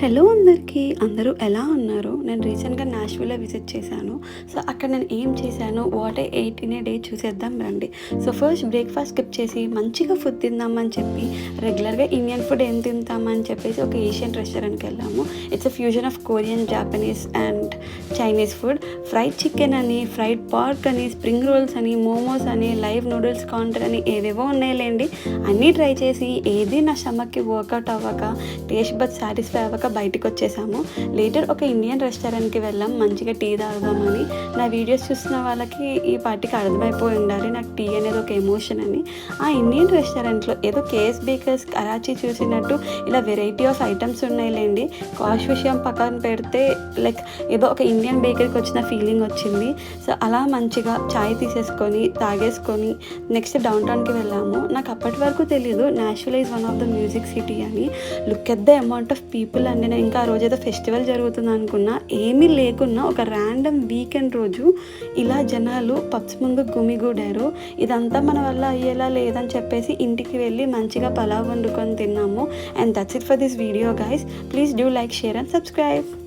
Hello అందరికీ, అందరూ ఎలా ఉన్నారు? నేను రీసెంట్‌గా నాష్‌విల్‌లో విజిట్ చేశాను. సో, అక్కడ నేను ఏం చేశాను, what I eight in a day చూసేద్దాం రండి. సో, ఫస్ట్ బ్రేక్‌ఫాస్ట్ స్కిప్ చేసి మంచిగా ఫుడ్ తిందామని చెప్పి రెగ్యులర్‌గా ఇండియన్ ఫుడ్ ఏం తింటామని చెప్పేసి ఒక ఏషియన్ రెస్టారెంట్‌కి వెళ్ళాము. It's a fusion of Korean, Japanese and Chinese food. Fried chicken అని, ఫ్రైడ్ పార్క్ అని, స్ప్రింగ్ రోల్స్ అని, మోమోస్ అని, లైవ్ నూడిల్స్ కౌంటర్ అని ఏవేవో ఉన్నాయిలేండి. అన్నీ ట్రై చేసి ఏది నా స్టమక్‌కి వర్కౌట్ అవ్వక, టేస్ట్ బడ్ సాటిస్ఫై అవ్వక బయటకు వచ్చేసాము. లేటర్ ఒక ఇండియన్ రెస్టారెంట్‌కి వెళ్ళాం మంచిగా టీ తాగుదామని. నా వీడియోస్ చూస్తున్న వాళ్ళకి ఈ పాటికి అర్థమైపోయి ఉండాలి నాకు టీ అనేది ఒక ఎమోషన్ అని. ఆ ఇండియన్ రెస్టారెంట్‌లో ఏదో కేఎస్ బేకర్స్ కరాచీ చూసినట్టు ఇలా వెరైటీ ఆఫ్ ఐటమ్స్ ఉన్నాయిలేండి. కాస్ట్ విషయం పక్కన పెడితే లైక్ ఏదో ఒక ఇండియన్ బేకరీకి వచ్చిన ఫీలింగ్ వచ్చింది. సో, అలా మంచిగా చాయ్ తీసేసుకొని, తాగేసుకొని నెక్స్ట్ డౌన్ టౌన్‌కి వెళ్ళాము. నాకు అప్పటి వరకు తెలీదు Nashville is one of the music city అని. Look at the amount of people అండి. నేను ఇంకా ఆ రోజు ఏదో ఫెస్టివల్ జరుగుతుంది అనుకున్నా. ఏమీ లేకున్నా ఒక ర్యాండమ్ వీకెండ్ రోజు ఇలా జనాలు పబ్స్ ముందు గుమిగూడారు. ఇదంతా మన వల్ల అయ్యేలా లేదని చెప్పేసి ఇంటికి వెళ్ళి మంచిగా పలావ్ వండుకొని తిన్నాము. And that's it for this video guys. Please do like, share and subscribe.